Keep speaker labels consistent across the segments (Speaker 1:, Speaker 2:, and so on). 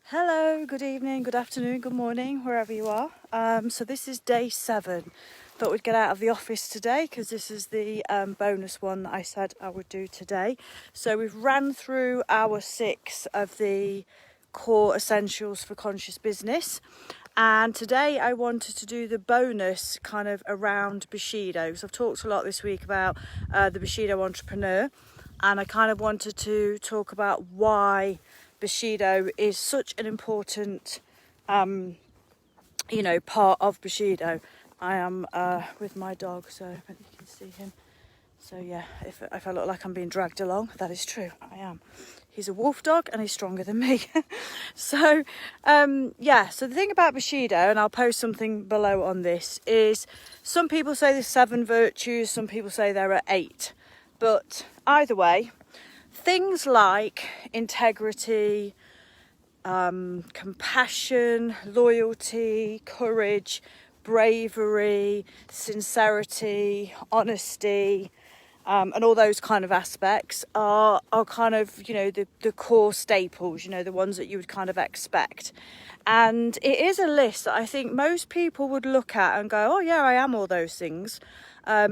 Speaker 1: Hello, good evening, good afternoon, good morning, wherever you are. So this is day 7. Thought we'd get out of the office today because this is the bonus one that I said I would do today. So we've ran through hour 6 of the core essentials for conscious business. And today I wanted to do the bonus kind of around Bushido. So I've talked a lot this week about the Bushido entrepreneur, and I kind of wanted to talk about why Bushido is such an important, part of Bushido. I am with my dog, so I think you can see him. So yeah, if I look like I'm being dragged along, that is true, I am. He's a wolf dog and he's stronger than me. So the thing about Bushido, and I'll post something below on this, is some people say there's 7 virtues, some people say there are 8. But either way, things like integrity, compassion, loyalty, courage, bravery, sincerity, honesty, and all those kind of aspects are kind of, the core staples, the ones that you would kind of expect. And it is a list that I think most people would look at and go, oh yeah, I am all those things,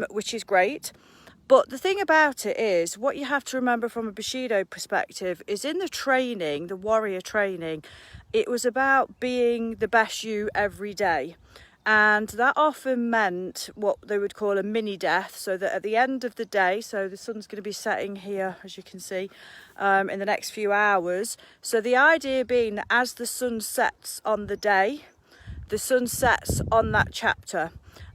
Speaker 1: which is great. But the thing about it is, what you have to remember from a Bushido perspective is in the training, the warrior training, it was about being the best you every day. And that often meant what they would call a mini death, so that at the end of the day, so the sun's going to be setting here, as you can see, in the next few hours. So the idea being that as the sun sets on the day, the sun sets on that chapter.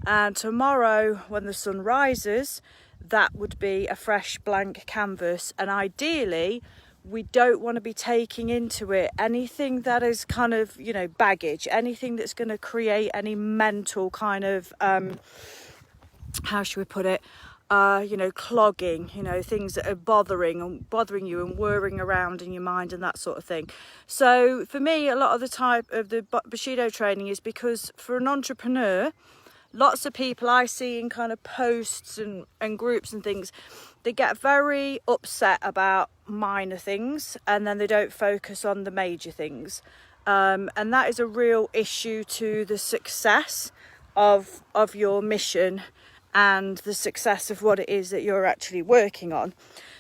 Speaker 1: And tomorrow, when the sun rises, that would be a fresh blank canvas. And ideally, we don't want to be taking into it anything that is kind of, baggage, anything that's going to create any mental kind of, how should we put it, clogging, things that are bothering you and whirring around in your mind and that sort of thing. So for me, a lot of the type of the Bushido training is because for an entrepreneur, lots of people I see in kind of posts and groups and things, they get very upset about minor things and then they don't focus on the major things. And that is a real issue to the success of your mission and the success of what it is that you're actually working on.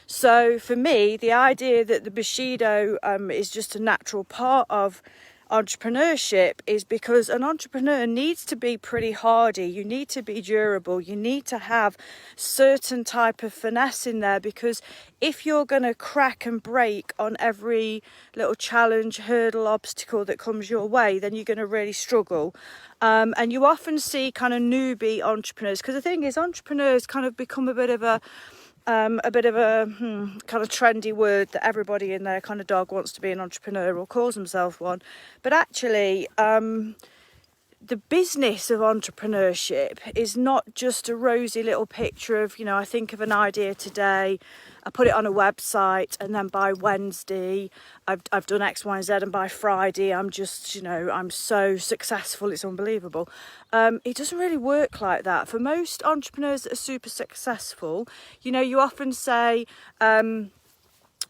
Speaker 1: So for me, the idea that the Bushido is just a natural part of entrepreneurship is because an entrepreneur needs to be pretty hardy. You need to be durable. You need to have certain type of finesse in there, because if you're going to crack and break on every little challenge, hurdle, obstacle that comes your way, then you're going to really struggle. And you often see kind of newbie entrepreneurs, because the thing is, entrepreneurs kind of become a bit of a kind of trendy word that everybody in their kind of dog wants to be an entrepreneur or calls himself one. But actually, the business of entrepreneurship is not just a rosy little picture of, I think of an idea today, I put it on a website, and then by Wednesday I've done X, Y, and Z, and by Friday I'm just, I'm so successful, it's unbelievable. It doesn't really work like that. For most entrepreneurs that are super successful, you often say,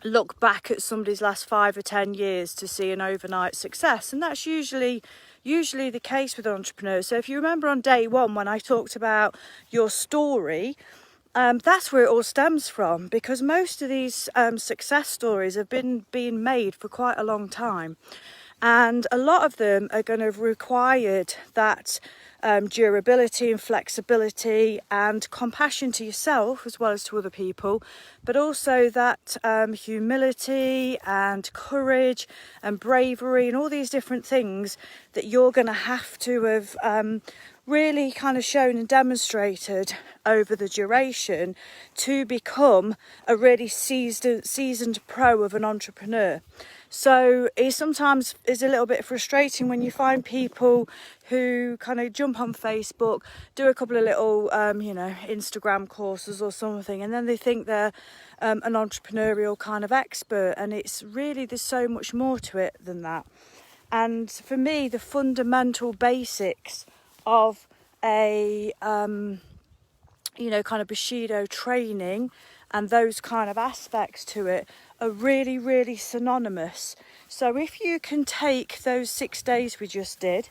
Speaker 1: look back at somebody's last 5 or 10 years to see an overnight success, and that's usually the case with entrepreneurs. So if you remember on day 1 when I talked about your story, that's where it all stems from, because most of these success stories have been being made for quite a long time, and a lot of them are going to have required that durability and flexibility and compassion to yourself as well as to other people, but also that humility and courage and bravery and all these different things that you're going to have to have really kind of shown and demonstrated over the duration to become a really seasoned pro of an entrepreneur. So it sometimes is a little bit frustrating when you find people who kind of jump on Facebook, do a couple of little, Instagram courses or something, and then they think they're an entrepreneurial kind of expert. And it's really, there's so much more to it than that. And for me, the fundamental basics of a, kind of Bushido training and those kind of aspects to it are really, really synonymous. So if you can take those 6 days we just did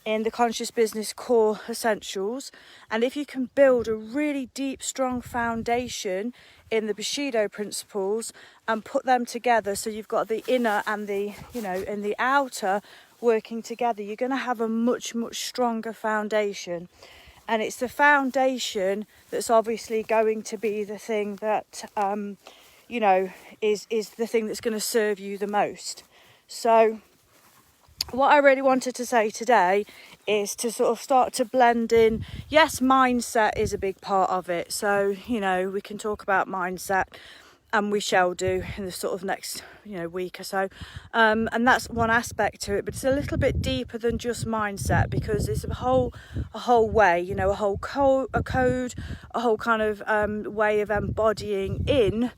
Speaker 1: in the Conscious Business Core Essentials, and if you can build a really deep, strong foundation in the Bushido principles and put them together, so you've got the inner and the, and the outer working together, you're going to have a much, much stronger foundation. And it's the foundation that's obviously going to be the thing that, is the thing that's going to serve you the most. So what I really wanted to say today is to sort of start to blend in. Yes, mindset is a big part of it. So, we can talk about mindset, and we shall do in the sort of next, week or so. And that's one aspect to it, but it's a little bit deeper than just mindset, because it's a whole way, a whole code, a whole kind of way of embodying in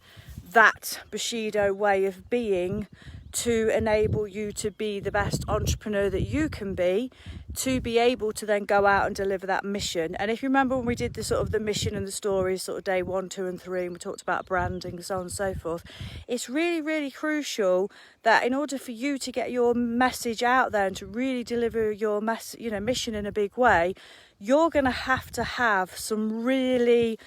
Speaker 1: that Bushido way of being, to enable you to be the best entrepreneur that you can be, to be able to then go out and deliver that mission. And if you remember when we did the sort of the mission and the stories, sort of day 1, 2 and 3, and we talked about branding and so on and so forth, it's really, really crucial that in order for you to get your message out there and to really deliver your mission in a big way, you're going to have some really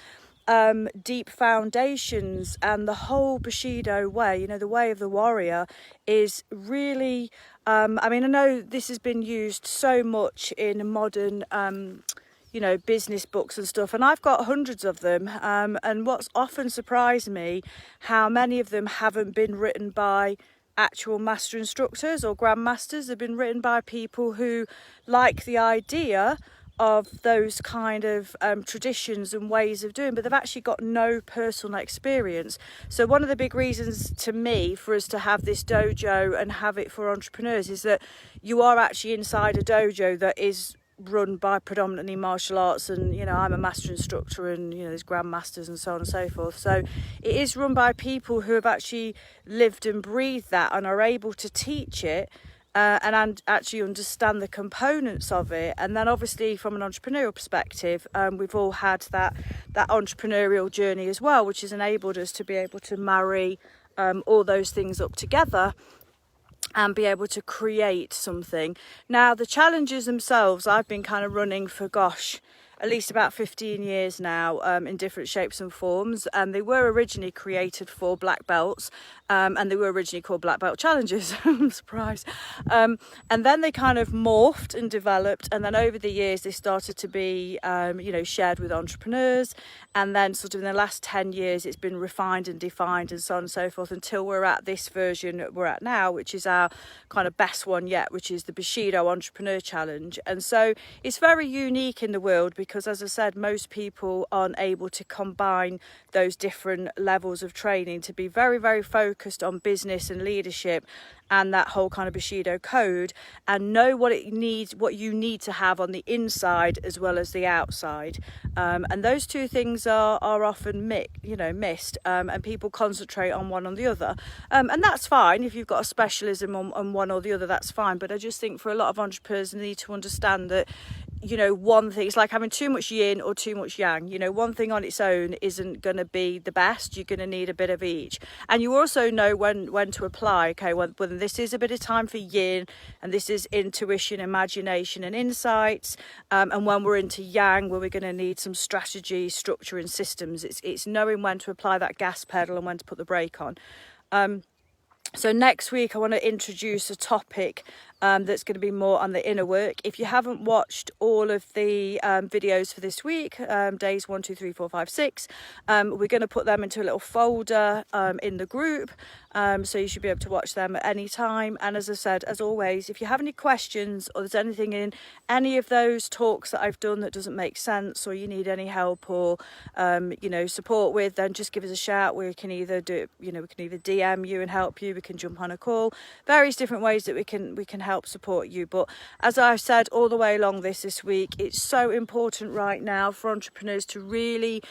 Speaker 1: deep foundations. And the whole Bushido way, the way of the warrior, is really, I know this has been used so much in modern, business books and stuff, and I've got hundreds of them. And what's often surprised me, how many of them haven't been written by actual master instructors or grandmasters. They've been written by people who like the idea of those kind of traditions and ways of doing, but they've actually got no personal experience. So one of the big reasons to me for us to have this dojo and have it for entrepreneurs is that you are actually inside a dojo that is run by predominantly martial arts, and I'm a master instructor, and there's grandmasters and so on and so forth. So it is run by people who have actually lived and breathed that and are able to teach it, and actually understand the components of it. And then obviously from an entrepreneurial perspective, we've all had that entrepreneurial journey as well, which has enabled us to be able to marry all those things up together and be able to create something. Now, the challenges themselves, I've been kind of running for, at least about 15 years now, in different shapes and forms. And they were originally created for black belts, and they were originally called Black Belt Challenges. I'm surprised. And then they kind of morphed and developed, and then over the years they started to be shared with entrepreneurs, and then sort of in the last 10 years it's been refined and defined and so on and so forth, until we're at this version that we're at now, which is our kind of best one yet, which is the Bushido Entrepreneur Challenge. And so it's very unique in the world, because as I said, most people aren't able to combine those different levels of training to be very, very focused on business and leadership and that whole kind of Bushido code, and know what you need to have on the inside as well as the outside. And those two things are often missed, and people concentrate on one or the other. And that's fine. If you've got a specialism on one or the other, that's fine. But I just think for a lot of entrepreneurs, they need to understand that one thing, it's like having too much yin or too much yang. One thing on its own isn't going to be the best. You're going to need a bit of each. And you also know when to apply. Okay, when this is a bit of time for yin, and this is intuition, imagination and insights, and when we're into yang, where we're going to need some strategy, structure and systems. It's knowing when to apply that gas pedal and when to put the brake on. So next week I want to introduce a topic that's going to be more on the inner work. If you haven't watched all of the videos for this week, days 1, 2, 3, 4, 5, 6, we're going to put them into a little folder in the group, so you should be able to watch them at any time. And as I said, as always, if you have any questions or there's anything in any of those talks that I've done that doesn't make sense, or you need any help or support with, then just give us a shout. We can either do it, we can either DM you and help you, we can jump on a call, various different ways that we can help support you. But as I've said all the way along this week, it's so important right now for entrepreneurs to really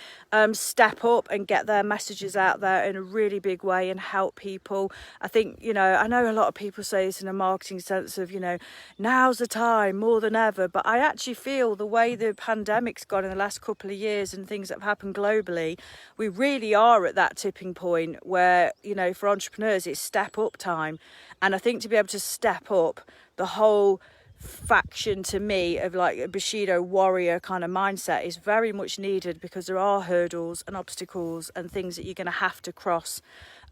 Speaker 1: step up and get their messages out there in a really big way and help people. I think, you know, I know a lot of people say this in a marketing sense of, you know, now's the time more than ever, but I actually feel the way the pandemic's gone in the last couple of years and things that have happened globally, we really are at that tipping point where, you know, for entrepreneurs it's step up time. And I think to be able to step up, the whole faction to me of like a Bushido warrior kind of mindset is very much needed, because there are hurdles and obstacles and things that you're going to have to cross.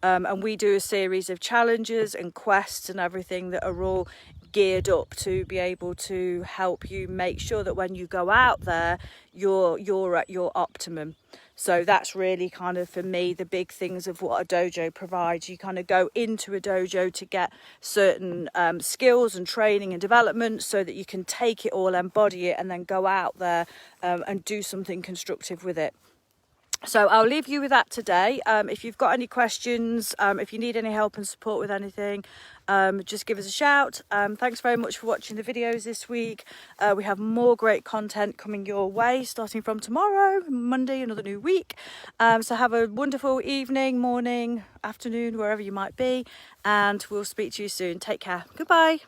Speaker 1: And we do a series of challenges and quests and everything that are all geared up to be able to help you make sure that when you go out there, you're at your optimum. So that's really kind of, for me, the big things of what a dojo provides. You kind of go into a dojo to get certain skills and training and development so that you can take it all, embody it, and then go out there and do something constructive with it. So I'll leave you with that today. If you've got any questions, if you need any help and support with anything, just give us a shout. Thanks very much for watching the videos this week. We have more great content coming your way starting from tomorrow, Monday, another new week. So have a wonderful evening, morning, afternoon, wherever you might be, and we'll speak to you soon. Take care. Goodbye.